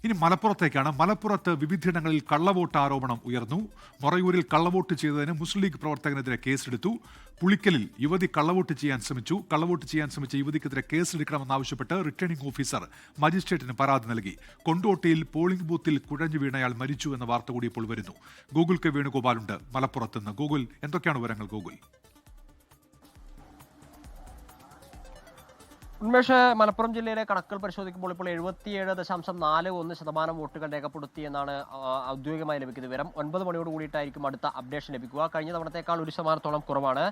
ഇനി മലപ്പുറത്തേക്കാണ്. മലപ്പുറത്ത് വിവിധയിടങ്ങളിൽ കള്ളവോട്ട് ആരോപണം ഉയർന്നു. മൊറയൂരിൽ കള്ളവോട്ട് ചെയ്തതിന് മുസ്ലിം ലീഗ് പ്രവർത്തകനെതിരെ കേസെടുത്തു. പുളിക്കലിൽ യുവതി കള്ളവോട്ട് ചെയ്യാൻ ശ്രമിച്ച യുവതിക്കെതിരെ കേസെടുക്കണമെന്നാവശ്യപ്പെട്ട് റിട്ടേണിംഗ് ഓഫീസർ മജിസ്ട്രേറ്റിന് പരാതി നൽകി. കൊണ്ടോട്ടിയിൽ പോളിംഗ് ബൂത്തിൽ കുഴഞ്ഞു വീണയാൾ മരിച്ചു എന്ന വാർത്ത കൂടി ഇപ്പോൾ വരുന്നു. ഗൂഗിൾ കെ വേണുഗോപാലുണ്ട് മലപ്പുറത്ത് നിന്ന്. ഗൂഗിൾ, എന്തൊക്കെയാണ് വിവരങ്ങൾ? ഗൂഗിൾ. ഉന്മേഷ്, മലപ്പുറം ജില്ലയിലെ കണക്കുകൾ പരിശോധിക്കുമ്പോൾ ഇപ്പോൾ 77.41% വോട്ടുകൾ രേഖപ്പെടുത്തിയെന്നാണ് ഔദ്യോഗികമായി ലഭിക്കുന്ന വിവരം. 9 മണിയോട് കൂടിയിട്ടായിരിക്കും അടുത്ത അപ്ഡേഷൻ ലഭിക്കുക. കഴിഞ്ഞ തവണത്തേക്കാൾ 1% കുറവാണ്.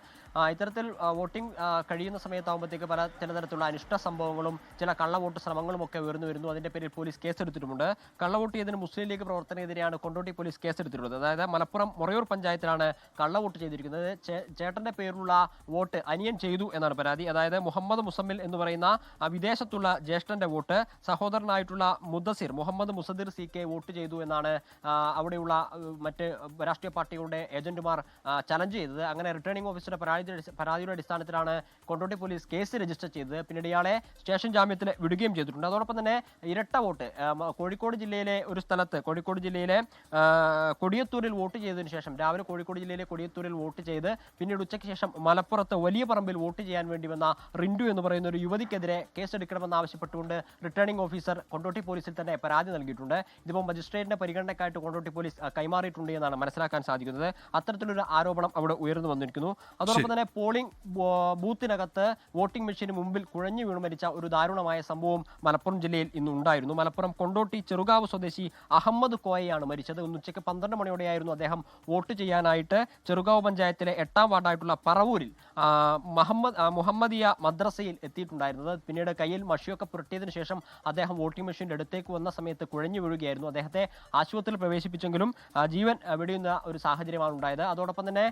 ഇത്തരത്തിൽ വോട്ടിംഗ് കഴിയുന്ന സമയത്താകുമ്പോഴത്തേക്ക് ചില തരത്തിലുള്ള അനിഷ്ട സംഭവങ്ങളും ചില കള്ളവോട്ട് ശ്രമങ്ങളും ഒക്കെ ഉയർന്നു വരുന്നു. അതിന്റെ പേരിൽ പോലീസ് കേസെടുത്തിട്ടുമുണ്ട്. കള്ളവോട്ട് ചെയ്തതിന് മുസ്ലിം ലീഗ് പ്രവർത്തനത്തിനെതിരെയാണ് കൊണ്ടോട്ടി പോലീസ് കേസെടുത്തിട്ടുള്ളത്. അതായത് മലപ്പുറം മൊറയൂർ പഞ്ചായത്തിലാണ് കള്ളവോട്ട് ചെയ്തിരിക്കുന്നത്. ചേട്ടന്റെ പേരിലുള്ള വോട്ട് അനിയൻ ചെയ്തു എന്നാണ് പരാതി. അതായത് മുഹമ്മദ് മുസമ്മിൽ എന്ന് പറയുന്ന വിദേശത്തുള്ള ജ്യേഷ്ഠന്റെ vote സഹോദരനായിട്ടുള്ള Muhammad Musadir CK vote ചെയ്തു എന്നാണ് അവിടെയുള്ള മറ്റ് രാഷ്ട്രീയ പാർട്ടികളുടെ ഏജന്റുമാർ ചലഞ്ച് ചെയ്തത്. അങ്ങനെ റിട്ടേണിംഗ് ഓഫീസറുടെ പരാതിയുടെ അടിസ്ഥാനത്തിലാണ് കൊണ്ടോട്ടി പോലീസ് കേസ് രജിസ്റ്റർ ചെയ്തത്. പിന്നീട് ഇയാളെ സ്റ്റേഷൻ ജാമ്യത്തിൽ വിടുകയും ചെയ്തിട്ടുണ്ട്. അതോടൊപ്പം തന്നെ ഇരട്ട വോട്ട് കോഴിക്കോട് ജില്ലയിലെ ഒരു സ്ഥലത്ത്, കോഴിക്കോട് ജില്ലയിലെ കൊടിയത്തൂരിൽ വോട്ട് ചെയ്തതിനു ശേഷം, രാവിലെ കോഴിക്കോട് ജില്ലയിലെ കൊടിയത്തൂരിൽ വോട്ട് ചെയ്ത് പിന്നീട് ഉച്ചയ്ക്ക് ശേഷം മലപ്പുറത്ത് വലിയ പറമ്പിൽ വോട്ട് ചെയ്യാൻ വേണ്ടി വന്ന റിൻഡു എന്ന് പറയുന്ന ഒരു യുവതിക്കെതിരെ കേസെടുക്കണമെന്നാവശ്യപ്പെട്ടുകൊണ്ട് റിട്ടേണിംഗ് ഓഫീസർ കൊണ്ടോട്ടി പോലീസിൽ തന്നെ പരാതി നൽകിയിട്ടുണ്ട്. ഇതിപ്പോൾ മജിസ്ട്രേറ്റിന്റെ പരിഗണനയ്ക്കായിട്ട് കൊണ്ടോട്ടി പോലീസ് കൈമാറിയിട്ടുണ്ട് എന്നാണ് മനസ്സിലാക്കാൻ സാധിക്കുന്നത്. അത്തരത്തിലൊരു ആരോപണം അവിടെ ഉയർന്നു വന്നിരിക്കുന്നു. അതോടൊപ്പം തന്നെ പോളിംഗ് ബൂത്തിനകത്ത് വോട്ടിംഗ് മെഷീന് മുമ്പിൽ കുഴഞ്ഞു വീണ് മരിച്ച ഒരു ദാരുണമായ സംഭവം മലപ്പുറം ജില്ലയിൽ ഇന്ന് ഉണ്ടായിരുന്നു. മലപ്പുറം കൊണ്ടോട്ടി ചെറുകാവ് സ്വദേശി അഹമ്മദ് കോയയാണ് മരിച്ചത്. ഉച്ചയ്ക്ക് 12 മണിയോടെയായിരുന്നു അദ്ദേഹം വോട്ട് ചെയ്യാനായിട്ട് ചെറുകാവ് പഞ്ചായത്തിലെ 8ാം വാർഡായിട്ടുള്ള പറവൂരിൽ മുഹമ്മദിയ മദ്രസയിൽ എത്തിയിട്ടുണ്ടായിരുന്നത്. പിന്നീട് കയ്യിൽ മഷിയൊക്കെ പുരട്ടിയതിനു ശേഷം അദ്ദേഹം വോട്ടിംഗ് മെഷീന്റെ അടുത്തേക്ക് വന്ന സമയത്ത് കുഴഞ്ഞു വീഴുകയായിരുന്നു. അദ്ദേഹത്തെ ആശുപത്രിയിൽ പ്രവേശിപ്പിച്ചെങ്കിലും ജീവൻ വെടിയുന്ന ഒരു സാഹചര്യമാണ് ഉണ്ടായത്. അതോടൊപ്പം തന്നെ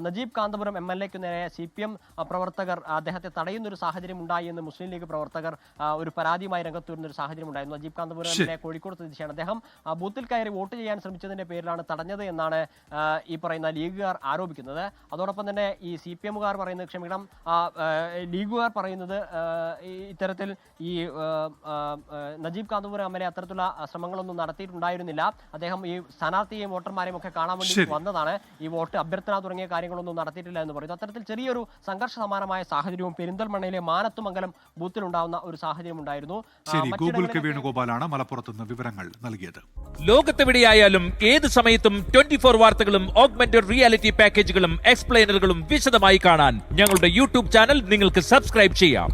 നജീബ് കാന്തപുരം MLA-ക്ക് നേരെ CPM പ്രവർത്തകർ അദ്ദേഹത്തെ തടയുന്ന ഒരു സാഹചര്യം ഉണ്ടായി എന്ന് മുസ്ലിം ലീഗ് പ്രവർത്തകർ ഒരു പരാതിയുമായി രംഗത്ത് വരുന്ന ഒരു സാഹചര്യം ഉണ്ടായിരുന്നു. നജീബ് കാന്തപുരം MLA കോഴിക്കോട് സ്വദേശിയാണ്. അദ്ദേഹം ബൂത്തിൽ കയറി വോട്ട് ചെയ്യാൻ ശ്രമിച്ചതിന്റെ പേരിലാണ് തടഞ്ഞത് എന്നാണ് ഈ പറയുന്ന ലീഗുകാർ ആരോപിക്കുന്നത്. അതോടൊപ്പം തന്നെ ഈ CPM-കാർ പറയുന്നത്, ലീഗുകാർ പറയുന്നത് ഇത്തരത്തിൽ ഈ നജീബ് കാന്തപുരം MLA അത്തരത്തിലുള്ള ശ്രമങ്ങളൊന്നും നടത്തിയിട്ടുണ്ടായിരുന്നില്ല. അദ്ദേഹം ഈ സ്ഥാനാർത്ഥിയെയും വോട്ടർമാരെയും ഒക്കെ കാണാൻ വേണ്ടി വന്നതാണ്. ഈ വോട്ട് അഭ്യർത്ഥന തുടങ്ങിയ കാര്യങ്ങളൊന്നും നടത്തിയിട്ടില്ല എന്ന് പറയുന്നു. അത്തരത്തിൽ ചെറിയൊരു സംഘർഷ സമാനമായ സാഹചര്യവും പെരിന്തൽമണ്ണയിലെ മാനത്തുമംഗലം ബൂത്തിൽ ഉണ്ടാവുന്ന ഒരു സാഹചര്യം ഉണ്ടായിരുന്നു. ഗൂഗിൾ കെ വേണുഗോപാലാണ് മലപ്പുറത്ത് നിന്ന് വിവരങ്ങൾ നൽകിയത്. ലോകത്തെവിടെയായാലും ഏത് സമയത്തും 24 വാർത്തകളും ഓഗ്മെന്റഡ് റിയാലിറ്റി പാക്കേജുകളും എക്സ്പ്ലെയിനറുകളും വിശദമായി കാണാൻ ഞങ്ങളുടെ YouTube ചാനൽ നിങ്ങൾക്ക് സബ്സ്ക്രൈബ് ചെയ്യാം.